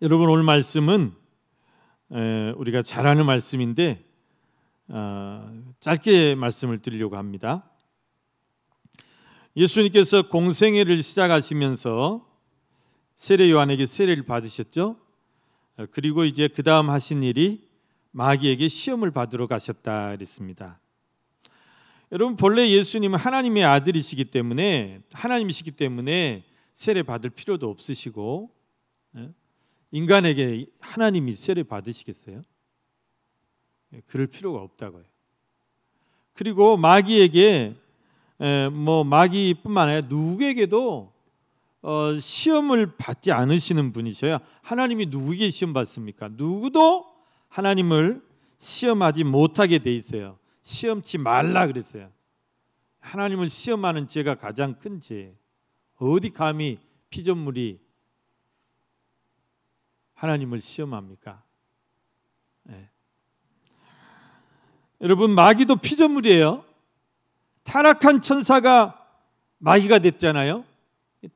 여러분, 오늘 말씀은 우리가 잘 아는 말씀인데 짧게 말씀을 드리려고 합니다. 예수님께서 공생애를 시작하시면서 세례 요한에게 세례를 받으셨죠. 그리고 이제 그 다음 하신 일이 마귀에게 시험을 받으러 가셨다 그랬습니다. 여러분, 본래 예수님은 하나님의 아들이시기 때문에, 하나님이시기 때문에 세례 받을 필요도 없으시고, 인간에게 하나님이 세례 받으시겠어요? 그럴 필요가 없다고요. 그리고 마귀에게, 마귀뿐만 아니라 누구에게도 시험을 받지 않으시는 분이셔야. 하나님이 누구에게 시험 받습니까? 누구도 하나님을 시험하지 못하게 돼 있어요. 시험치 말라 그랬어요. 하나님을 시험하는 죄가 가장 큰 죄. 어디 감히 피조물이 하나님을 시험합니까? 네. 여러분, 마귀도 피조물이에요. 타락한 천사가 마귀가 됐잖아요.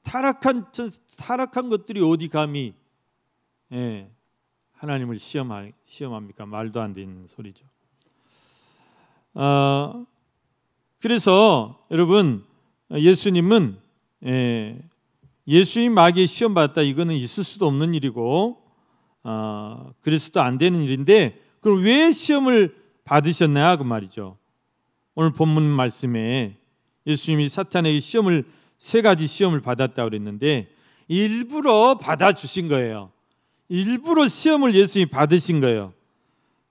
타락한 것들이 어디 감히 하나님을 시험합니까? 말도 안 되는 소리죠. 그래서 여러분, 예수님은 예수님 마귀의 시험 받았다, 이거는 있을 수도 없는 일이고 그래서도 안 되는 일인데, 그럼 왜 시험을 받으셨냐 그 말이죠. 오늘 본문 말씀에 예수님이 사탄에게 세 가지 시험을 받았다고 그랬는데 일부러 받아주신 거예요. 일부러 시험을 예수님이 받으신 거예요.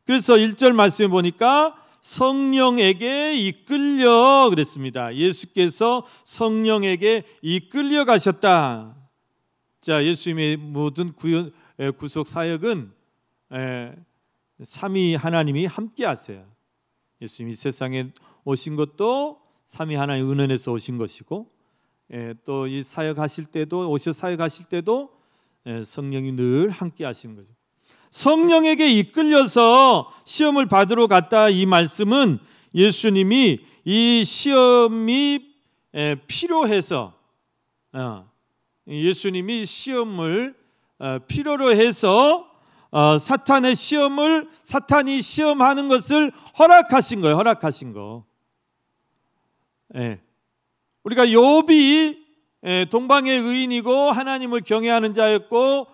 그래서 1절 말씀에 보니까 성령에게 이끌려 그랬습니다. 예수께서 성령에게 이끌려 가셨다. 자, 예수님의 모든 구속 사역은 삼위 하나님이 함께 하세요. 예수님이 세상에 오신 것도 삼위 하나님 은혜에서 오신 것이고, 또 이 사역하실 때도, 오셔 사역하실 때도 성령이 늘 함께 하시는 거죠. 성령에게 이끌려서 시험을 받으러 갔다, 이 말씀은 예수님이 이 시험이 필요해서, 예수님이 시험을 필요로 해서 사탄의 시험을, 사탄이 시험하는 것을 허락하신 거예요. 허락하신 거. 우리가 욥이 동방의 의인이고 하나님을 경외하는 자였고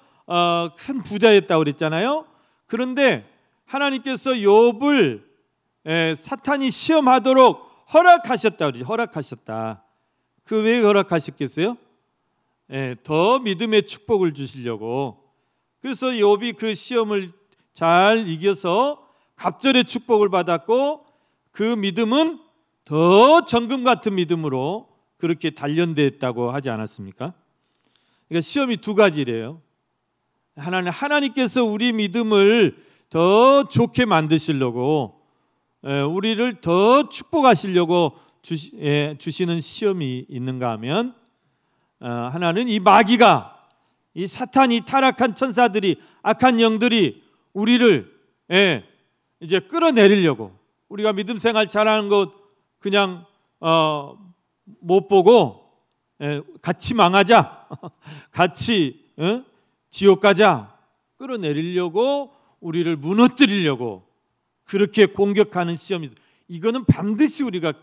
큰 부자였다고 그랬잖아요. 그런데 하나님께서 욥을 사탄이 시험하도록 허락하셨다. 허락하셨다. 그 왜 허락하셨겠어요? 더 믿음의 축복을 주시려고. 그래서 욥이 그 시험을 잘 이겨서 갑절의 축복을 받았고, 그 믿음은 더 정금 같은 믿음으로 그렇게 단련됐다고 하지 않았습니까? 그러니까 시험이 두 가지래요. 하나님께서 우리 믿음을 더 좋게 만드시려고, 우리를 더 축복하시려고 주시는 시험이 있는가 하면, 하나는 이 마귀가, 이 사탄이, 타락한 천사들이, 악한 영들이 우리를 이제 끌어내리려고, 우리가 믿음 생활 잘하는 것 그냥 못 보고 같이 망하자, 같이 지옥 가자, 끌어내리려고, 우리를 무너뜨리려고 그렇게 공격하는 시험이, 이거는 반드시 우리가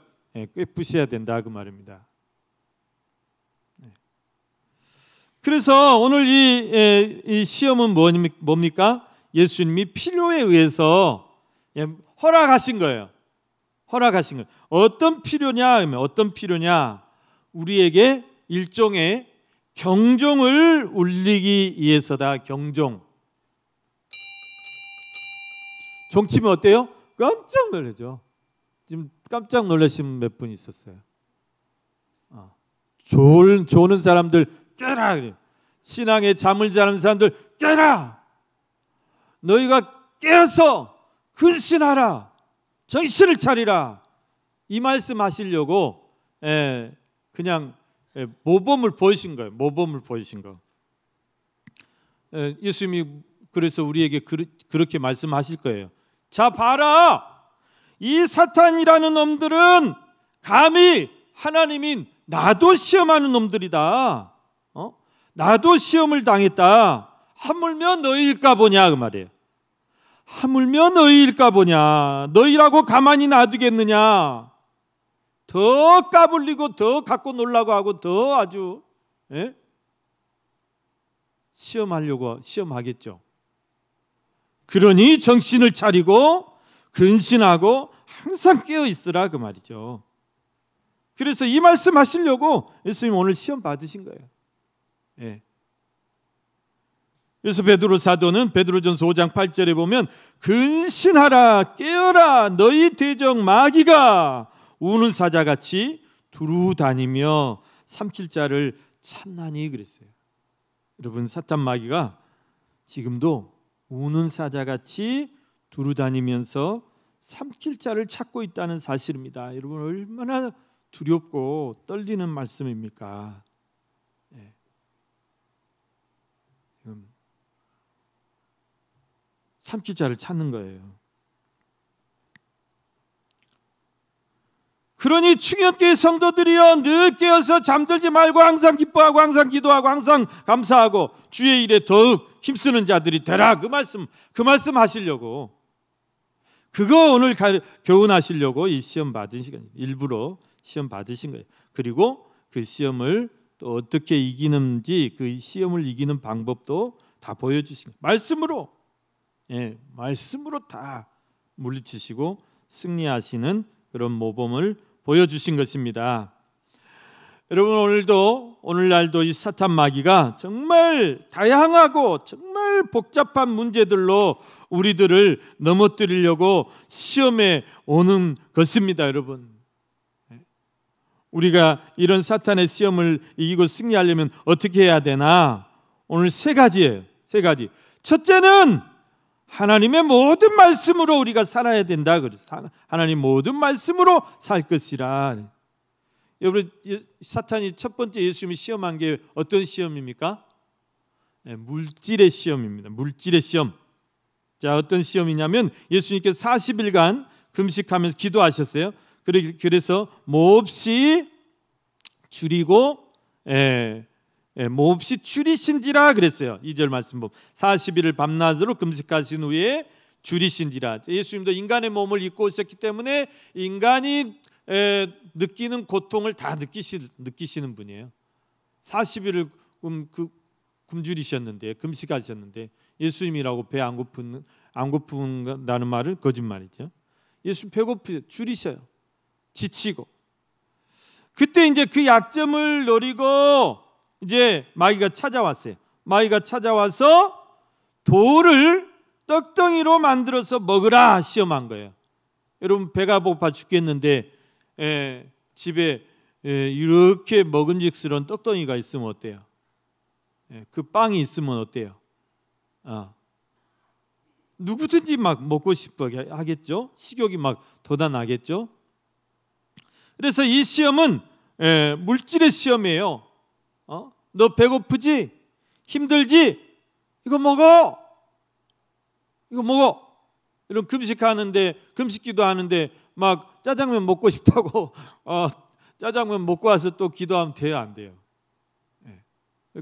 꿰푸셔야 된다 그 말입니다. 그래서 오늘 이 시험은 뭡니까? 예수님이 필요에 의해서 허락하신 거예요. 허락하신 거예요. 어떤 필요냐? 어떤 필요냐? 우리에게 일종의 경종을 울리기 위해서다. 경종. 종치면 어때요? 깜짝 놀라죠. 지금 깜짝 놀라신 몇 분 있었어요. 조는 사람들 깨라. 신앙에 잠을 자는 사람들 깨라. 너희가 깨어서 근신하라. 정신을 차리라. 이 말씀 하시려고 그냥 모범을 보이신 거예요. 모범을 보이신 거. 예수님이 그래서 우리에게 그렇게 말씀하실 거예요. 자, 봐라. 이 사탄이라는 놈들은 감히 하나님인 나도 시험하는 놈들이다. 나도 시험을 당했다. 하물며 너희일까 보냐 그 말이에요. 하물며 너희일까 보냐. 너희라고 가만히 놔두겠느냐. 더 까불리고 더 갖고 놀라고 하고 더 아주 시험하겠죠. 그러니 정신을 차리고 근신하고 항상 깨어 있으라 그 말이죠. 그래서 이 말씀 하시려고 예수님 오늘 시험 받으신 거예요. 그래서 베드로 사도는 베드로전서 5장 8절에 보면 근신하라 깨어라 너희 대적 마귀가 우는 사자같이 두루 다니며 삼킬 자를 찾나니 그랬어요. 여러분 사탄 마귀가 지금도 우는 사자같이 두루 다니면서 삼킬 자를 찾고 있다는 사실입니다. 여러분 얼마나 두렵고 떨리는 말씀입니까? 삼킬 자를 찾는 거예요. 그러니 충격교회 성도들이여 늘 깨어서 잠들지 말고 항상 기뻐하고 항상 기도하고 항상 감사하고 주의 일에 더욱 힘쓰는 자들이 되라 그 말씀 하시려고 그거 오늘 교훈하시려고 이 시험 받은 시간 일부러 시험 받으신 거예요. 그리고 그 시험을 또 어떻게 이기는지 그 시험을 이기는 방법도 다 보여주신 거예요. 말씀으로 다 물리치시고 승리하시는 그런 모범을 보여주신 것입니다. 여러분 오늘날도 이 사탄 마귀가 정말 다양하고 정말 복잡한 문제들로 우리들을 넘어뜨리려고 시험에 오는 것입니다. 여러분 우리가 이런 사탄의 시험을 이기고 승리하려면 어떻게 해야 되나? 오늘 세 가지예요. 세 가지. 첫째는 하나님의 모든 말씀으로 우리가 살아야 된다. 그래서 하나님 모든 말씀으로 살 것이라. 여러분 사탄이 첫 번째 예수님이 시험한 게 어떤 시험입니까? 물질의 시험입니다. 물질의 시험. 자, 어떤 시험이냐면 예수님께서 40일간 금식하면서 기도하셨어요. 그래서 몹시 줄이고 몹시 줄이신지라 그랬어요. 2절 말씀 보면 40일을 밤낮으로 금식하신 후에 줄이신지라. 예수님도 인간의 몸을 입고 오셨기 때문에 인간이 느끼는 고통을 다 느끼시는 분이에요. 40일을 굶주리셨는데 금식하셨는데 예수님이라고 배 안 고픈다는 말은 거짓말이죠. 예수님 배고프죠. 줄이셔요. 지치고. 그때 이제 그 약점을 노리고 이제 마귀가 찾아왔어요. 마귀가 찾아와서 돌을 떡덩이로 만들어서 먹으라 시험한 거예요. 여러분 배가 고파 죽겠는데 집에 이렇게 먹음직스러운 떡덩이가 있으면 어때요? 그 빵이 있으면 어때요? 누구든지 막 먹고 싶어 하겠죠? 식욕이 막 돋아나겠죠? 그래서 이 시험은 물질의 시험이에요. 너 배고프지? 힘들지? 이거 먹어. 이런 금식기도 하는데 막 짜장면 먹고 싶다고 짜장면 먹고 와서 또 기도하면 돼요, 안 돼요?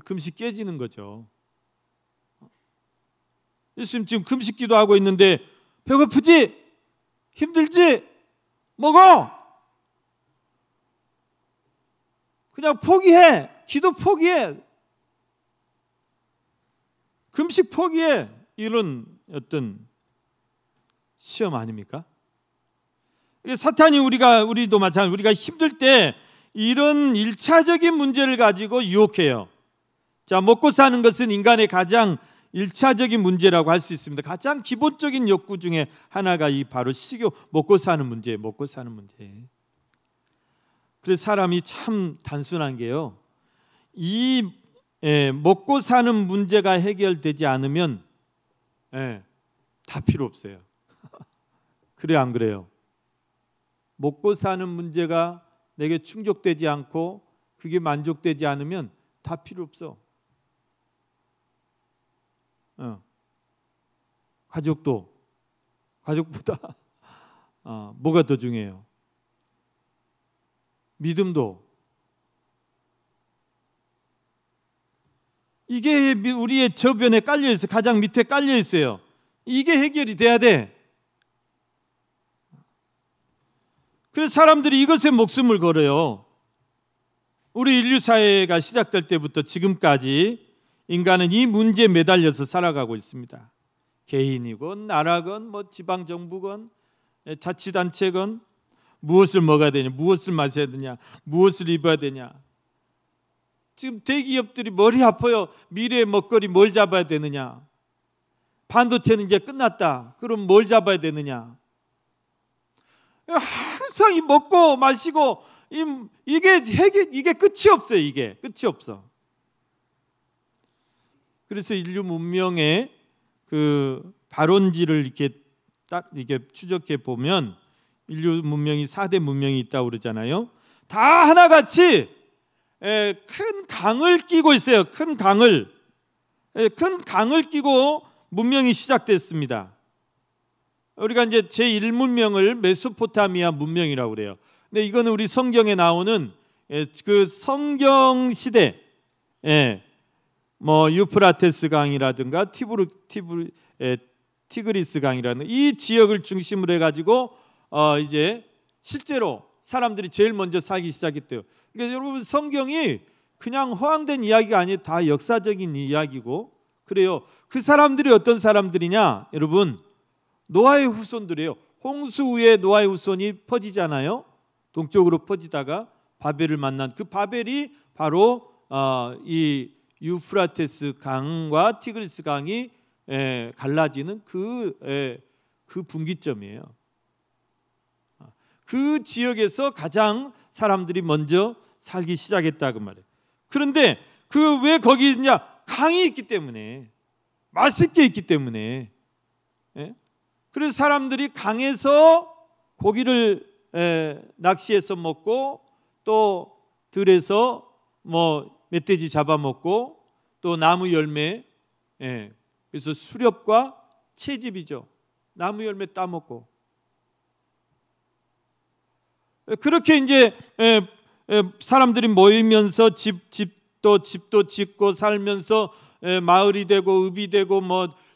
금식 깨지는 거죠. 예수님 지금 금식기도 하고 있는데 배고프지? 힘들지? 먹어. 그냥 포기해. 기도 포기해. 금식 포기해. 이런 어떤 시험 아닙니까? 사탄이 우리도 마찬가지로 우리가 힘들 때 이런 1차적인 문제를 가지고 유혹해요. 자, 먹고 사는 것은 인간의 가장 1차적인 문제라고 할 수 있습니다. 가장 기본적인 욕구 중에 하나가 바로 식욕, 먹고 사는 문제. 그래서 사람이 참 단순한 게요. 이 먹고 사는 문제가 해결되지 않으면 다 필요 없어요. 그래 안 그래요? 먹고 사는 문제가 내게 충족되지 않고 그게 만족되지 않으면 다 필요 없어. 가족보다 뭐가 더 중요해요? 믿음도. 이게 우리의 저변에 깔려 있어요. 가장 밑에 깔려 있어요. 이게 해결이 돼야 돼. 그래서 사람들이 이것에 목숨을 걸어요. 우리 인류 사회가 시작될 때부터 지금까지 인간은 이 문제에 매달려서 살아가고 있습니다. 개인이건 나라건 지방 정부건 자치단체건 무엇을 먹어야 되냐, 무엇을 마셔야 되냐, 무엇을 입어야 되냐. 지금 대기업들이 머리 아파요. 미래의 먹거리 뭘 잡아야 되느냐. 반도체는 이제 끝났다. 그럼 뭘 잡아야 되느냐. 항상 이 먹고 마시고 이게 끝이 없어요. 이게 끝이 없어. 그래서 인류 문명의 그 발원지를 이렇게 추적해 보면 인류 문명이 4대 문명이 있다고 그러잖아요. 다 하나같이 큰 강을 끼고 있어요. 큰 강을 끼고 문명이 시작됐습니다. 우리가 이제 제1문명을 메소포타미아 문명이라고 그래요. 근데 이거는 우리 성경에 나오는 그 성경 시대, 유프라테스 강이라든가 티그리스 강이라는 이 지역을 중심으로 해가지고 이제 실제로 사람들이 제일 먼저 살기 시작했대요. 그러니까 여러분 성경이 그냥 허황된 이야기가 아니에요. 다 역사적인 이야기고 그래요. 그 사람들이 어떤 사람들이냐, 여러분 노아의 후손들이에요. 홍수 후에 노아의 후손이 퍼지잖아요. 동쪽으로 퍼지다가 바벨을 만난 그 바벨이 바로 이 유프라테스 강과 티그리스 강이 갈라지는 그 분기점이에요. 그 지역에서 가장 사람들이 먼저 살기 시작했다고 말해요. 그런데 그 왜 거기 있냐? 강이 있기 때문에, 마실 게 있기 때문에. 그래서 사람들이 강에서 고기를 낚시해서 먹고 또 들에서 멧돼지 잡아먹고 또 나무 열매, 그래서 수렵과 채집이죠. 나무 열매 따먹고 그렇게 이제 사람들이 모이면서 집도 짓고 살면서 마을이 되고 읍이 되고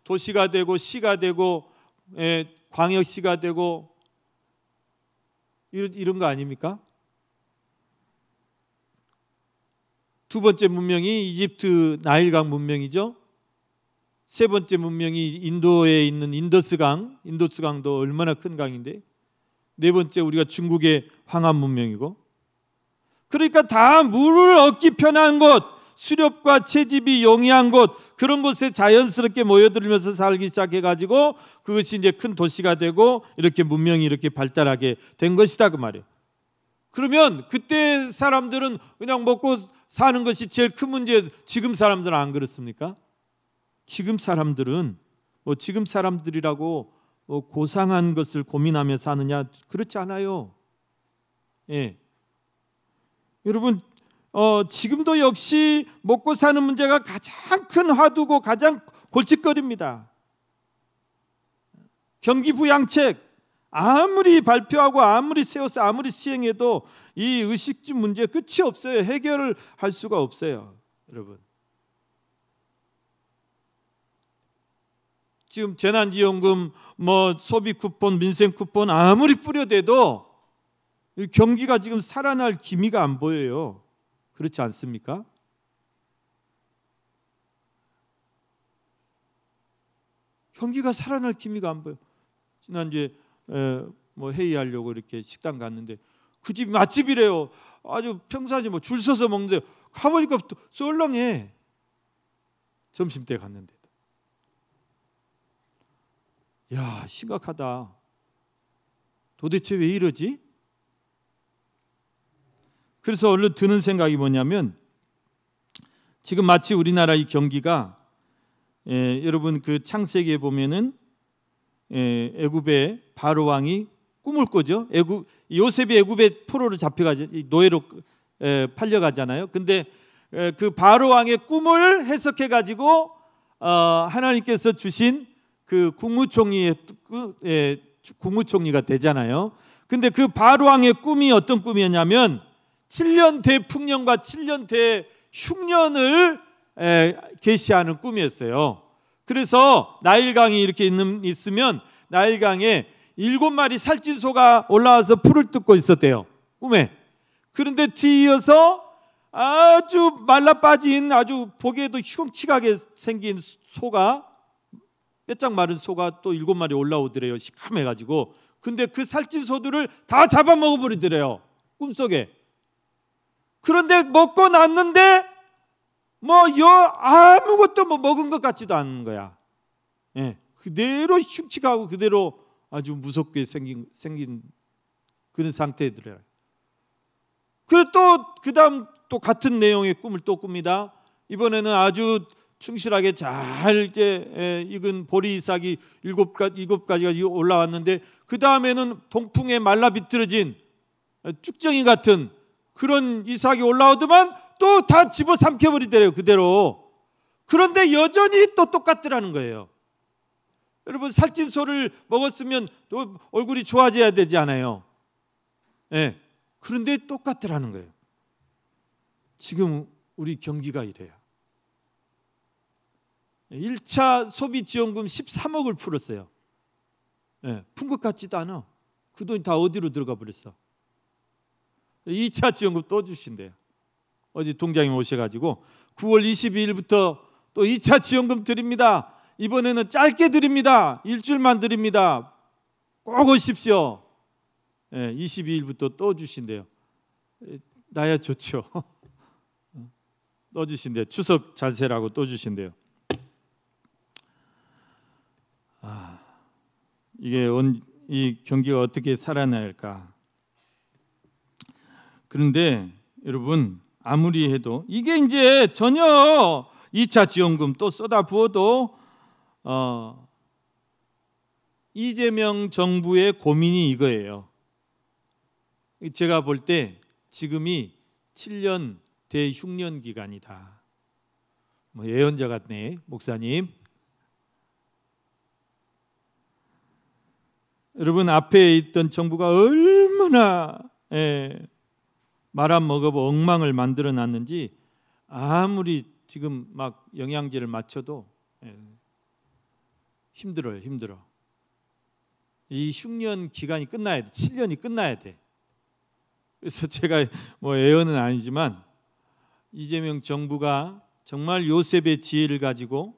도시가 되고 시가 되고 광역시가 되고 이런 거 아닙니까? 두 번째 문명이 이집트 나일강 문명이죠. 세 번째 문명이 인도에 있는 인도스강도 얼마나 큰 강인데, 네 번째 우리가 중국의 황한 문명이고. 그러니까 다 물을 얻기 편한 곳, 수렵과 채집이 용이한 곳, 그런 곳에 자연스럽게 모여들면서 살기 시작해가지고 그것이 이제 큰 도시가 되고 이렇게 문명이 이렇게 발달하게 된 것이다 그 말이에요. 그러면 그때 사람들은 그냥 먹고 사는 것이 제일 큰 문제예요. 지금 사람들은 안 그렇습니까? 지금 사람들은 지금 사람들이라고 고상한 것을 고민하며 사느냐? 그렇지 않아요. 여러분 지금도 역시 먹고 사는 문제가 가장 큰 화두고 가장 골칫거리입니다. 경기부양책 아무리 발표하고 아무리 세워서 아무리 시행해도 이 의식주 문제 끝이 없어요. 해결을 할 수가 없어요. 여러분 지금 재난지원금 소비 쿠폰 민생 쿠폰 아무리 뿌려대도 경기가 지금 살아날 기미가 안 보여요. 그렇지 않습니까? 경기가 살아날 기미가 안 보여. 지난주에 회의하려고 이렇게 식당 갔는데 그 집이 맛집이래요. 아주 평상시 줄 서서 먹는데 가보니까 또 썰렁해. 점심때 갔는데. 야, 심각하다. 도대체 왜 이러지? 그래서 얼른 드는 생각이 뭐냐면 지금 마치 우리나라 이 경기가 여러분 그 창세기에 보면은 애굽의 바로 왕이 꿈을 꾸죠. 요셉이 애굽의 포로로 잡혀가죠. 노예로 팔려가잖아요. 근데 그 바로 왕의 꿈을 해석해 가지고 하나님께서 주신 그 국무총리가 되잖아요. 근데 그 바로 왕의 꿈이 어떤 꿈이었냐면 7년 대풍년과 7년 대흉년을 계시하는 꿈이었어요. 그래서 나일강이 이렇게 있으면 나일강에 7마리 살찐소가 올라와서 풀을 뜯고 있었대요, 꿈에. 그런데 뒤이어서 아주 말라 빠진, 아주 보기에도 흉측하게 생긴 소가, 뼈짝 마른 소가 또 7마리 올라오더래요, 시커매가지고. 근데 그 살찐 소들을 다 잡아먹어버리더래요, 꿈속에. 그런데 먹고 났는데 아무것도 먹은 것 같지도 않은 거야. 그대로 흉측하고 그대로 아주 무섭게 생긴 그런 상태더래요. 그리고 또 그다음 또 같은 내용의 꿈을 또 꿉니다. 이번에는 아주 충실하게 잘 이제 익은 보리 이삭이 7가지가 올라왔는데, 그 다음에는 동풍에 말라 비틀어진 쭉정이 같은 그런 이삭이 올라오더만 또 다 집어 삼켜버리더래요, 그대로. 그런데 여전히 또 똑같더라는 거예요. 여러분, 살찐 소를 먹었으면 또 얼굴이 좋아져야 되지 않아요? 그런데 똑같더라는 거예요. 지금 우리 경기가 이래요. 1차 소비지원금 13억을 풀었어요. 푼 것 같지도 않아. 그 돈이 다 어디로 들어가 버렸어. 2차 지원금 또 주신대요. 어제 동장님 오셔가지고 9월 22일부터 또 2차 지원금 드립니다. 이번에는 짧게 드립니다. 일주일만 드립니다. 꼭 오십시오. 22일부터 또 주신대요. 나야 좋죠. 또 주신대요. 추석 잔세라고 또 주신대요. 이 경기가 어떻게 살아나야 할까? 그런데 여러분, 아무리 해도 이게 이제 전혀 2차 지원금 또 쏟아 부어도 이재명 정부의 고민이 이거예요. 제가 볼 때 지금이 7년 대흉년 기간이다. 예언자 같네, 목사님. 여러분, 앞에 있던 정부가 얼마나 말 안 먹어보 엉망을 만들어 놨는지 아무리 지금 막 영양제를 맞춰도 힘들어요. 이 흉년 기간이 끝나야 돼. 7년이 끝나야 돼. 그래서 제가 예언은 아니지만 이재명 정부가 정말 요셉의 지혜를 가지고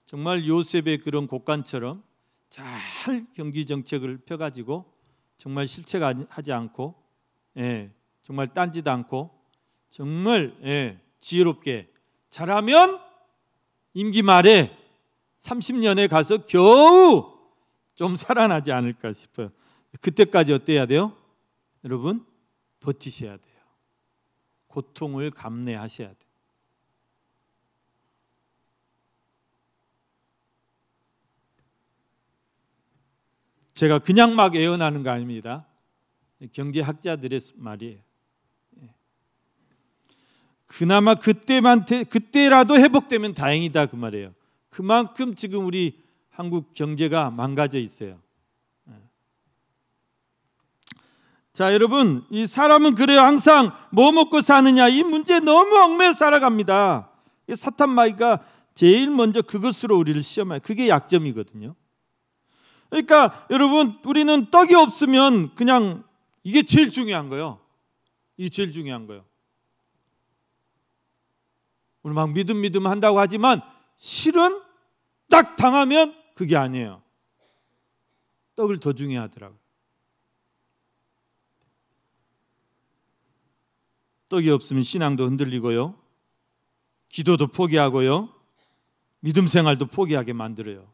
정말 요셉의 그런 곡간처럼 잘 경기 정책을 펴가지고 정말 실책하지 않고 정말 딴짓 않고 정말 지혜롭게 잘하면 임기 말에 30년에 가서 겨우 좀 살아나지 않을까 싶어요. 그때까지 어때야 돼요? 여러분, 버티셔야 돼요. 고통을 감내하셔야 돼요. 제가 그냥 막 예언하는 거 아닙니다. 경제학자들의 말이에요. 그나마 그때라도 회복되면 다행이다, 그 말이에요. 그만큼 지금 우리 한국 경제가 망가져 있어요. 자, 여러분, 이 사람은 그래요. 항상 뭐 먹고 사느냐, 이 문제 너무 얽매여 살아갑니다. 사탄 마귀가 제일 먼저 그것으로 우리를 시험해요. 그게 약점이거든요. 그러니까 여러분, 우리는 떡이 없으면 그냥 이게 제일 중요한 거예요. 이게 제일 중요한 거예요. 우리 막 믿음 한다고 하지만 실은 딱 당하면 그게 아니에요. 떡을 더 중요하더라고요. 떡이 없으면 신앙도 흔들리고요, 기도도 포기하고요, 믿음 생활도 포기하게 만들어요.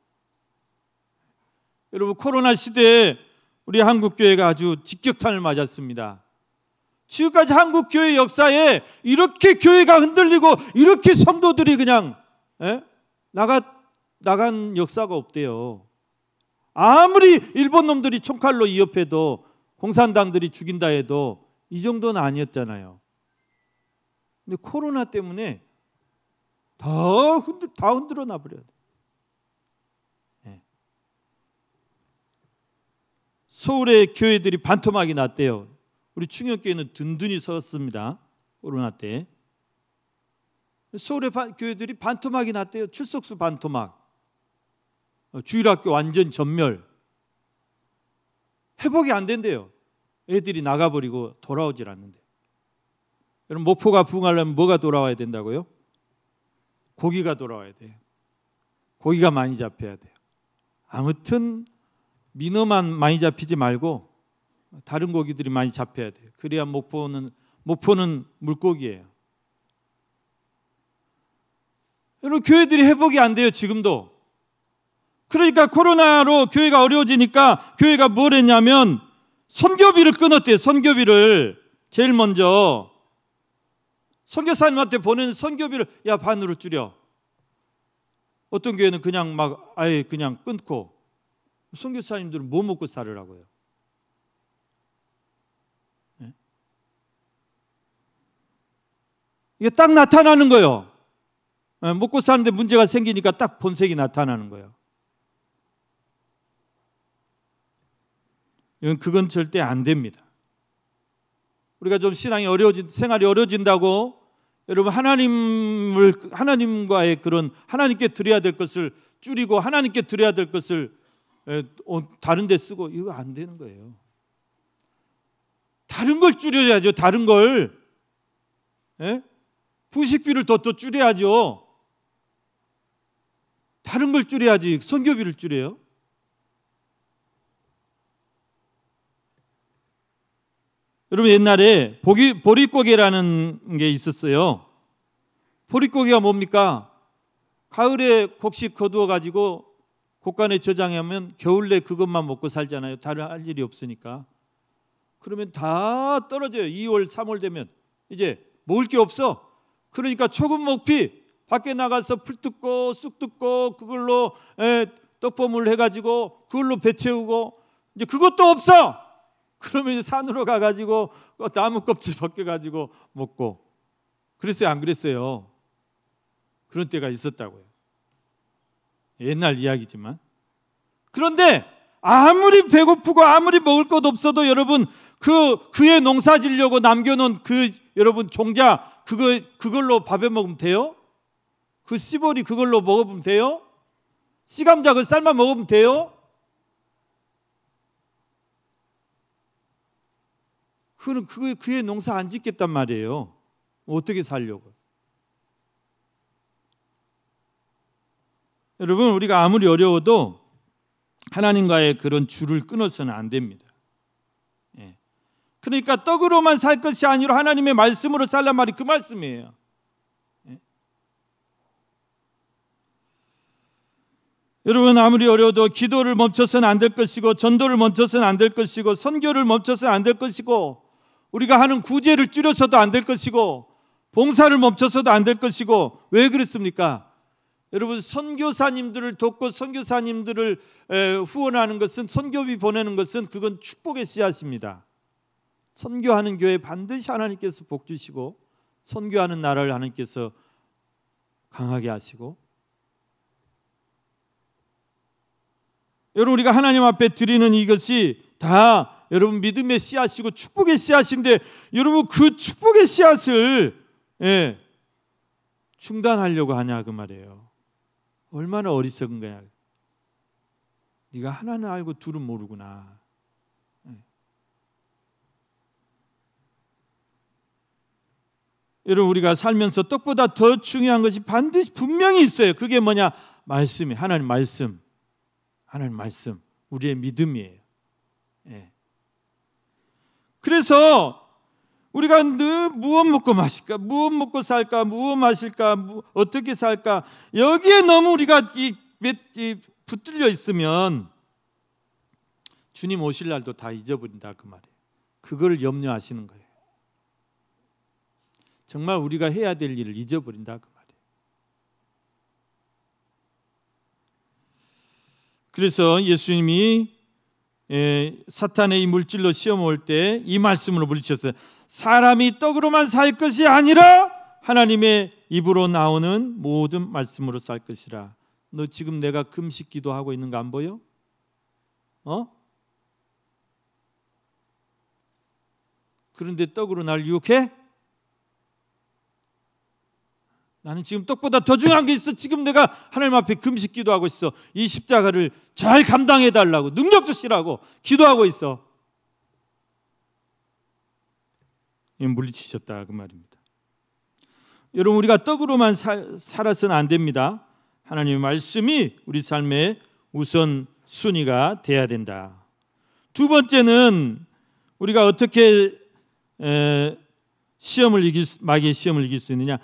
여러분, 코로나 시대에 우리 한국교회가 아주 직격탄을 맞았습니다. 지금까지 한국교회 역사에 이렇게 교회가 흔들리고 이렇게 성도들이 그냥 나간 역사가 없대요. 아무리 일본 놈들이 총칼로 위협해도, 공산당들이 죽인다 해도 이 정도는 아니었잖아요. 근데 코로나 때문에 다 흔들어 놔버려요. 서울의 교회들이 반토막이 났대요. 우리 충역교회는 든든히 섰습니다, 코로나 때. 서울의 교회들이 반토막이 났대요. 출석수 반토막. 주일학교 완전 전멸. 회복이 안 된대요. 애들이 나가버리고 돌아오질 않는데. 여러분, 목포가 부흥하려면 뭐가 돌아와야 된다고요? 고기가 돌아와야 돼요. 고기가 많이 잡혀야 돼요. 아무튼 민어만 많이 잡히지 말고 다른 고기들이 많이 잡혀야 돼요. 그래야 목포는 물고기예요. 여러분, 교회들이 회복이 안 돼요. 지금도. 그러니까 코로나로 교회가 어려워지니까 교회가 뭘 했냐면 선교비를 끊었대요. 선교비를 제일 먼저 선교사님한테 보내는 선교비를 반으로 줄여. 어떤 교회는 그냥 막 아예 그냥 끊고, 선교사님들은 뭐 먹고 살으라고요? 네? 이게 딱 나타나는 거예요. 먹고 사는데 문제가 생기니까 딱 본색이 나타나는 거예요. 그건 절대 안 됩니다. 우리가 좀 신앙이 생활이 어려워진다고 여러분 하나님과의 그런 하나님께 드려야 될 것을 줄이고 하나님께 드려야 될 것을 다른 데 쓰고, 이거 안 되는 거예요. 다른 걸 줄여야죠. 다른 걸. 부식비를 더 줄여야죠. 다른 걸 줄여야지 선교비를 줄여요. 여러분, 옛날에 보릿고개라는 게 있었어요. 보릿고개가 뭡니까? 가을에 곡식 거두어 가지고 곡간에 저장하면 겨울에 그것만 먹고 살잖아요. 다른 할 일이 없으니까. 그러면 다 떨어져요. 2월, 3월 되면 이제 먹을 게 없어. 그러니까 초급 먹피 밖에 나가서 풀 뜯고 쑥 뜯고 그걸로 떡버물 해가지고 그걸로 배 채우고, 이제 그것도 없어. 그러면 이제 산으로 가가지고 나무 껍질 벗겨가지고 먹고. 그랬어요? 안 그랬어요? 그런 때가 있었다고요. 옛날 이야기지만. 그런데 아무리 배고프고 아무리 먹을 것 없어도 여러분, 그의 농사 지려고 남겨놓은 여러분 종자 그걸로 밥에 먹으면 돼요? 그 씨벌이 그걸로 먹으면 돼요? 씨감자 그 삶아 먹으면 돼요? 그의 농사 안 짓겠단 말이에요. 어떻게 살려고? 여러분, 우리가 아무리 어려워도 하나님과의 그런 줄을 끊어서는 안 됩니다. 그러니까 떡으로만 살 것이 아니라 하나님의 말씀으로 살란 말이 그 말씀이에요. 여러분, 아무리 어려워도 기도를 멈춰서는 안 될 것이고, 전도를 멈춰서는 안 될 것이고, 선교를 멈춰서는 안 될 것이고, 우리가 하는 구제를 줄여서도 안 될 것이고, 봉사를 멈춰서도 안 될 것이고. 왜 그렇습니까? 여러분, 선교사님들을 돕고 선교사님들을 후원하는 것은, 선교비 보내는 것은 그건 축복의 씨앗입니다. 선교하는 교회 반드시 하나님께서 복 주시고, 선교하는 나라를 하나님께서 강하게 하시고. 여러분, 우리가 하나님 앞에 드리는 이것이 다 여러분 믿음의 씨앗이고 축복의 씨앗인데, 여러분 그 축복의 씨앗을 중단하려고 하냐 그 말이에요. 얼마나 어리석은 거야. 네가 하나는 알고 둘은 모르구나. 여러분, 우리가 살면서 떡보다 더 중요한 것이 반드시 분명히 있어요. 그게 뭐냐? 말씀이, 하나님 말씀. 하나님 말씀, 우리의 믿음이에요. 그래서 우리가 늘 무엇 먹고 마실까, 무엇 먹고 살까, 무엇 마실까, 어떻게 살까, 여기에 너무 우리가 붙들려 있으면 주님 오실 날도 다 잊어버린다 그 말이에요. 그걸 염려하시는 거예요. 정말 우리가 해야 될 일을 잊어버린다 그 말이에요. 그래서 예수님이 사탄의 이 물질로 시험 올 때 이 말씀으로 물리쳤어요. 사람이 떡으로만 살 것이 아니라 하나님의 입으로 나오는 모든 말씀으로 살 것이라. 너 지금 내가 금식 기도하고 있는 거 안 보여? 그런데 떡으로 날 유혹해? 나는 지금 떡보다 더 중요한 게 있어. 지금 내가 하나님 앞에 금식 기도하고 있어. 이 십자가를 잘 감당해 달라고, 능력 주시라고 기도하고 있어. 물리치셨다 그 말입니다. 여러분, 우리가 떡으로만 살아서는 안 됩니다. 하나님의 말씀이 우리 삶의 우선 순위가 돼야 된다. 두 번째는 우리가 어떻게 마귀의 시험을 이길 수 있느냐?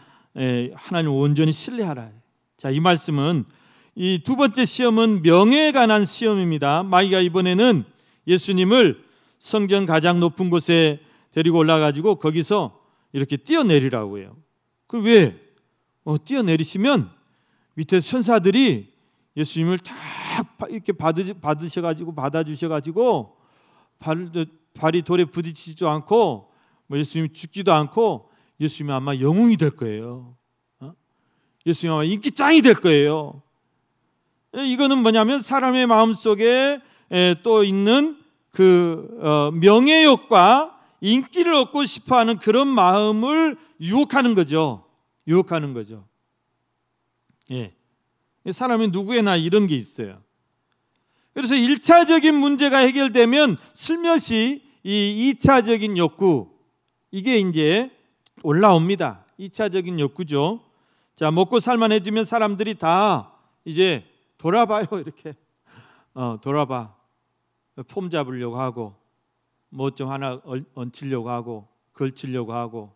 하나님을 온전히 신뢰하라. 자, 이 말씀은, 이 두 번째 시험은 명예에 관한 시험입니다. 마귀가 이번에는 예수님을 성전 가장 높은 곳에 데리고 올라가지고 거기서 이렇게 뛰어내리라고 해요. 그 왜? 뛰어내리시면 밑에 천사들이 예수님을 다 이렇게 받아주셔가지고 발이 돌에 부딪히지도 않고 예수님이 죽지도 않고 예수님이 아마 영웅이 될 거예요. 예수님이 아마 인기짱이 될 거예요. 이거는 뭐냐면 사람의 마음속에 또 있는 그 명예욕과 인기를 얻고 싶어하는 그런 마음을 유혹하는 거죠. 예. 사람이 누구에나 이런 게 있어요. 그래서 1차적인 문제가 해결되면 슬며시 이 2차적인 욕구, 이게 이제 올라옵니다. 2차적인 욕구죠. 자, 먹고 살만해지면 사람들이 다 이제 돌아봐요. 이렇게 돌아봐. 폼 잡으려고 하고, 뭐 좀 하나 얹히려고 하고, 걸치려고 하고,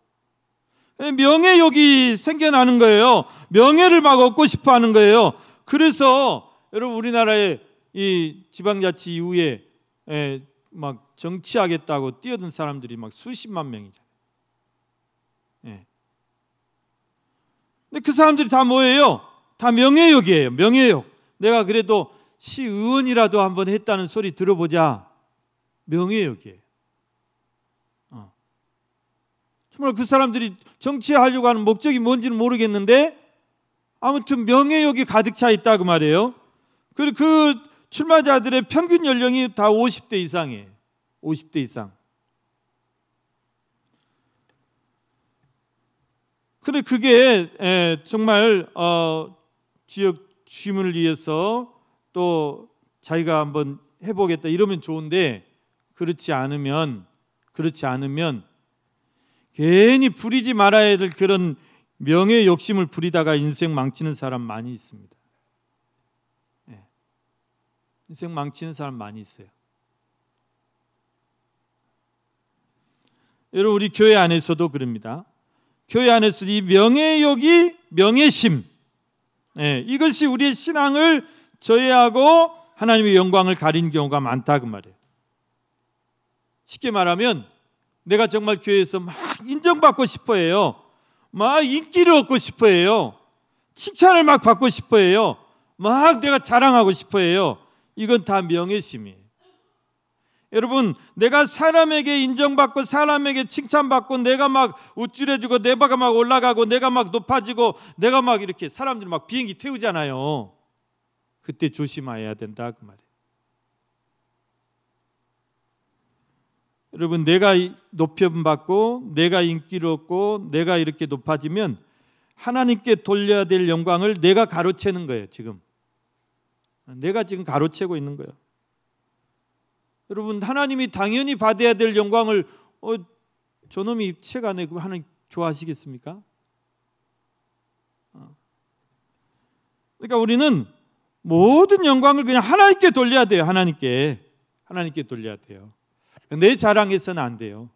명예욕이 생겨나는 거예요. 명예를 막 얻고 싶어하는 거예요. 그래서 여러분, 우리나라의 이 지방자치 이후에 막 정치하겠다고 뛰어든 사람들이 막 수십만 명이잖아요. 근데 그 사람들이 다 뭐예요? 다 명예욕이에요. 명예욕. 내가 그래도 시의원이라도 한번 했다는 소리 들어보자. 명예욕이에요. 정말 그 사람들이 정치하려고 하는 목적이 뭔지는 모르겠는데 아무튼 명예욕이 가득 차 있다 그 말이에요. 그리고 그 출마자들의 평균 연령이 다 50대 이상이에요. 50대 이상. 그래, 그게 정말 지역 주민을 위해서 또 자기가 한번 해보겠다 이러면 좋은데, 그렇지 않으면 괜히 부리지 말아야 될 그런 명예 욕심을 부리다가 인생 망치는 사람 많이 있습니다. 인생 망치는 사람 많이 있어요. 여러분, 우리 교회 안에서도 그럽니다. 교회 안에서 이 명예욕이, 명예심, 이것이 우리의 신앙을 저해하고 하나님의 영광을 가리는 경우가 많다 그 말이에요. 쉽게 말하면 내가 정말 교회에서 막 인정받고 싶어해요. 막 인기를 얻고 싶어해요. 칭찬을 막 받고 싶어해요. 막 내가 자랑하고 싶어해요. 이건 다 명예심이에요. 여러분, 내가 사람에게 인정받고 사람에게 칭찬받고 내가 막 우쭐해지고 내가 막 올라가고 내가 막 높아지고 내가 막 이렇게 사람들이 막 비행기 태우잖아요. 그때 조심해야 된다 그 말이에요. 여러분, 내가 높임받고 내가 인기를 얻고 내가 이렇게 높아지면 하나님께 돌려야 될 영광을 내가 가로채는 거예요. 지금 내가 지금 가로채고 있는 거예요. 여러분, 하나님이 당연히 받아야 될 영광을 저놈이 채가네 그 하나님 좋아하시겠습니까? 그러니까 우리는 모든 영광을 그냥 하나님께 돌려야 돼요. 하나님께 돌려야 돼요. 내 자랑해서는 안 돼요.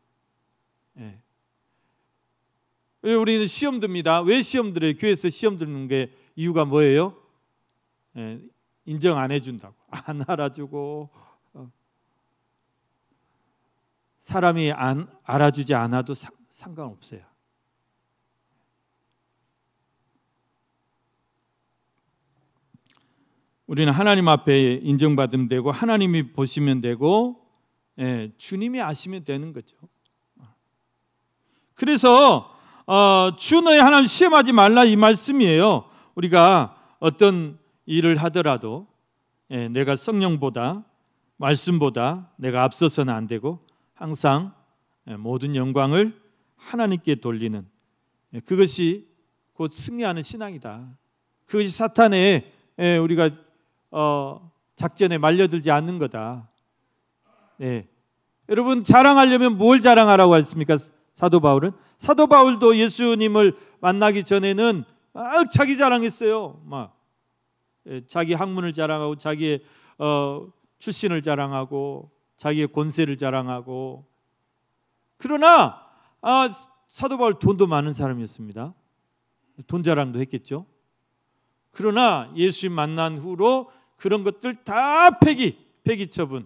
우리는 시험 듭니다. 왜 시험 들어요? 교회에서 시험 드는 게 이유가 뭐예요? 인정 안 해준다고, 안 알아주고, 사람이 알아주지 않아도 상관없어요. 우리는 하나님 앞에 인정받으면 되고 하나님이 보시면 되고 주님이 아시면 되는 거죠. 그래서 주 너의 하나님 시험하지 말라 이 말씀이에요. 우리가 어떤 일을 하더라도 내가 성령보다 말씀보다 내가 앞서서는 안 되고 항상 모든 영광을 하나님께 돌리는, 그것이 곧 승리하는 신앙이다. 그것이 사탄의 우리가 작전에 말려들지 않는 거다. 네. 여러분, 자랑하려면 뭘 자랑하라고 했습니까? 사도 바울은? 사도 바울도 예수님을 만나기 전에는 막 자기 자랑했어요. 막 자기 학문을 자랑하고 자기의 출신을 자랑하고 자기의 권세를 자랑하고. 그러나 사도 바울 돈도 많은 사람이었습니다. 돈 자랑도 했겠죠. 그러나 예수님 만난 후로 그런 것들 다 폐기 처분,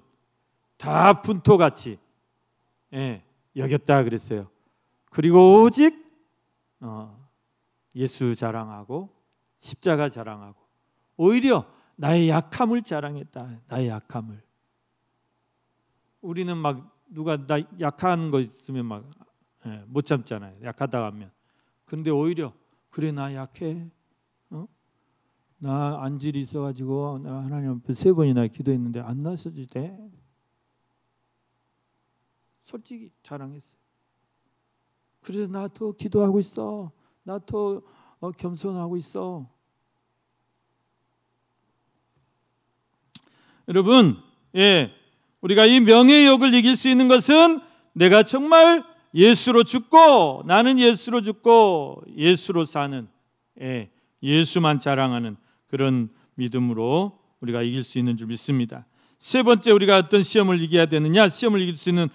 다 분토같이 여겼다 그랬어요. 그리고 오직 예수 자랑하고 십자가 자랑하고 오히려 나의 약함을 자랑했다. 나의 약함을. 우리는 막 누가 나 약한 거 있으면 막 못 참잖아요. 약하다 하면. 근데 오히려 그래 나 약해. 나 안질이 있어가지고 나 하나님 앞에 3번이나 기도했는데 안 나서지 돼. 솔직히 자랑했어요. 그래서 나 더 기도하고 있어. 나 더 겸손하고 있어. 여러분, 우리가 이 명예욕을 이길 수 있는 것은 내가 정말 예수로 죽고 나는 예수로 죽고 예수로 사는 예수만 자랑하는 그런 믿음으로 우리가 이길 수 있는 줄 믿습니다. 세 번째, 우리가 어떤 시험을 이겨야 되느냐? 시험을 이길 수 있는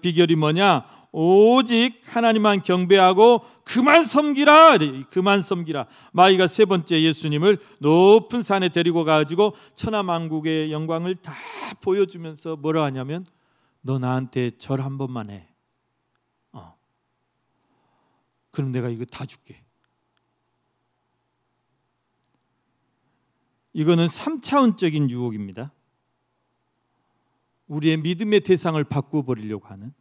비결이 뭐냐? 오직 하나님만 경배하고 그만 섬기라. 그만 섬기라. 마귀가 세 번째 예수님을 높은 산에 데리고 가가지고 천하만국의 영광을 다 보여주면서 뭐라 하냐면 너 나한테 절 한 번만 해. 그럼 내가 이거 다 줄게. 이거는 3차원적인 유혹입니다. 우리의 믿음의 대상을 바꾸어버리려고 하는,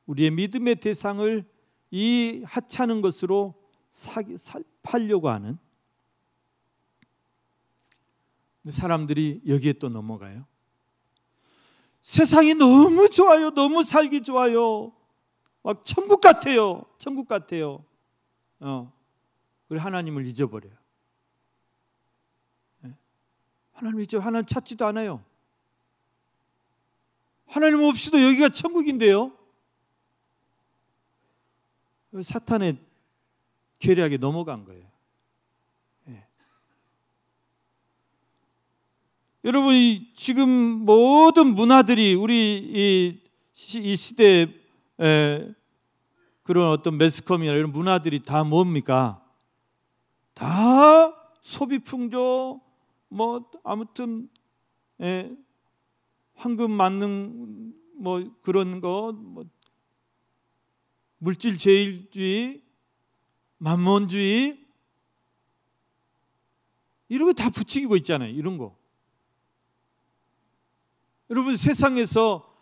우리의 믿음의 대상을 이 하찮은 것으로 팔려고 하는 사람들이 여기에 또 넘어가요. 세상이 너무 좋아요. 너무 살기 좋아요. 막 천국 같아요. 천국 같아요. 그리고 하나님을 잊어버려요. 하나님 잊어, 하나님 찾지도 않아요. 하나님 없이도 여기가 천국인데요. 사탄의 계략에 넘어간 거예요. 여러분, 지금 모든 문화들이 우리 이 시대에 그런 어떤 매스컴이나 이런 문화들이 다 뭡니까? 다 소비 풍조, 뭐 아무튼 황금 만능 뭐 그런 거, 뭐 물질 제일주의, 만몬주의 이런 거 다 부추기고 있잖아요. 이런 거. 여러분, 세상에서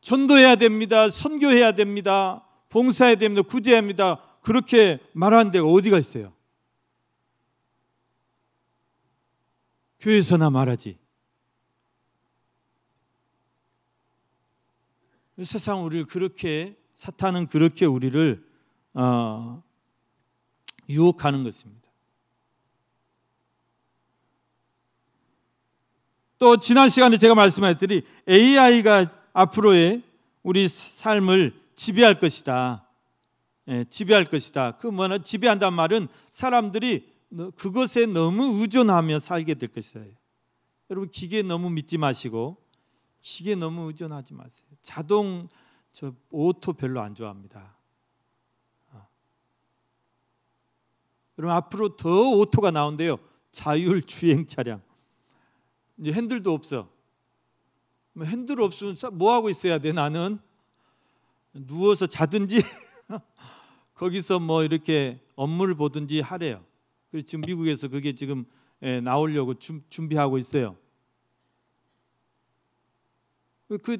전도해야 됩니다. 선교해야 됩니다. 봉사해야 됩니다. 구제해야 합니다. 그렇게 말하는 데가 어디가 있어요? 교회에서나 말하지. 세상 우리를 그렇게, 사탄은 그렇게 우리를 유혹하는 것입니다. 또 지난 시간에 제가 말씀하셨더니 AI가 앞으로의 우리 삶을 지배할 것이다. 지배할 것이다. 그 뭐냐, 지배한다는 말은 사람들이 그것에 너무 의존하며 살게 될 것이다. 여러분, 기계에 너무 믿지 마시고 기계에 너무 의존하지 마세요. 오토 별로 안 좋아합니다. 여러분, 앞으로 더 오토가 나온대요. 자율주행 차량. 이제 핸들도 없어. 핸들 없으면 뭐 하고 있어야 돼? 나는 누워서 자든지 거기서 뭐 이렇게 업무를 보든지 하래요. 그래서 지금 미국에서 그게 지금 나오려고 준비하고 있어요. 그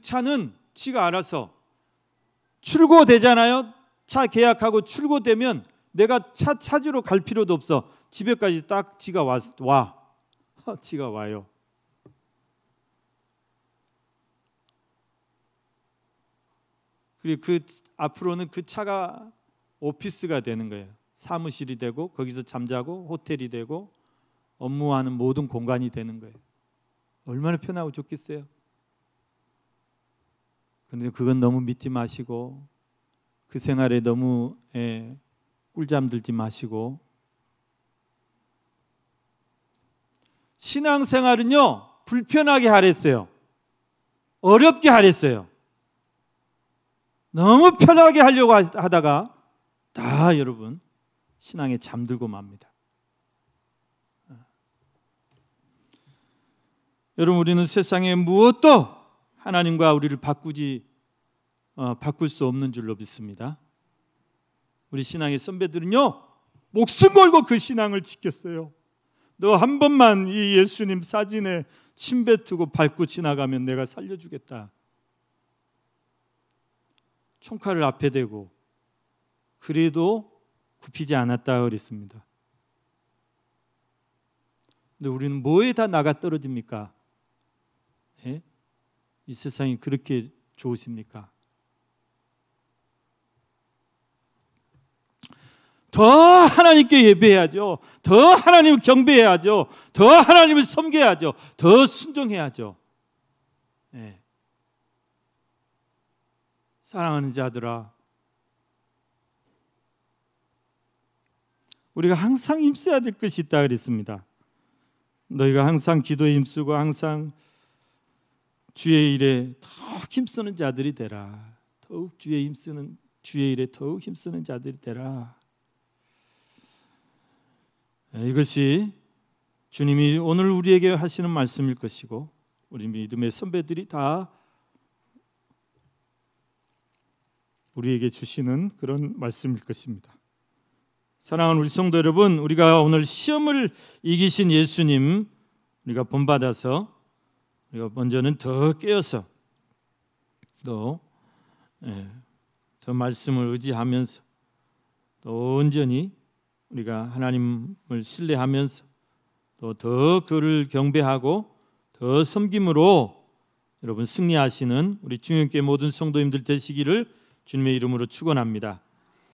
차는 지가 알아서 출고되잖아요. 차 계약하고 출고되면 내가 차 찾으러 갈 필요도 없어. 집에까지 딱 지가 와. 지가 와요. 그리고 앞으로는 그 차가 오피스가 되는 거예요. 사무실이 되고 거기서 잠자고 호텔이 되고 업무하는 모든 공간이 되는 거예요. 얼마나 편하고 좋겠어요. 그런데 그건 너무 믿지 마시고 그 생활에 너무 꿀잠 들지 마시고, 신앙생활은요 불편하게 하랬어요. 어렵게 하랬어요. 너무 편하게 하려고 하다가 다 여러분 신앙에 잠들고 맙니다. 여러분, 우리는 세상에 무엇도 하나님과 우리를 바꿀 수 없는 줄로 믿습니다. 우리 신앙의 선배들은요 목숨 걸고 그 신앙을 지켰어요. 너 한 번만 이 예수님 사진에 침 뱉고 밟고 지나가면 내가 살려주겠다. 총칼을 앞에 대고 그래도 굽히지 않았다 그랬습니다. 근데 우리는 뭐에 다 나가 떨어집니까? 이 세상이 그렇게 좋으십니까? 더 하나님께 예배해야죠. 더 하나님을 경배해야죠. 더 하나님을 섬겨야죠. 더 순종해야죠. 사랑하는 자들아, 우리가 항상 힘써야 될 것이 있다 그랬습니다. 너희가 항상 기도에 힘쓰고 항상 주의 일에 더욱 힘쓰는 자들이 되라. 더욱 주의 일에 더욱 힘쓰는 자들이 되라. 이것이 주님이 오늘 우리에게 하시는 말씀일 것이고 우리 믿음의 선배들이 다 우리에게 주시는 그런 말씀일 것입니다. 사랑하는 우리 성도 여러분, 우리가 오늘 시험을 이기신 예수님 우리가 본받아서 우리가 먼저는 더 깨어서 더 말씀을 의지하면서 또 온전히 우리가 하나님을 신뢰하면서 또 더 그를 경배하고 더 섬김으로 여러분 승리하시는 우리 중형교회 모든 성도님들 되시기를 주님의 이름으로 축원합니다.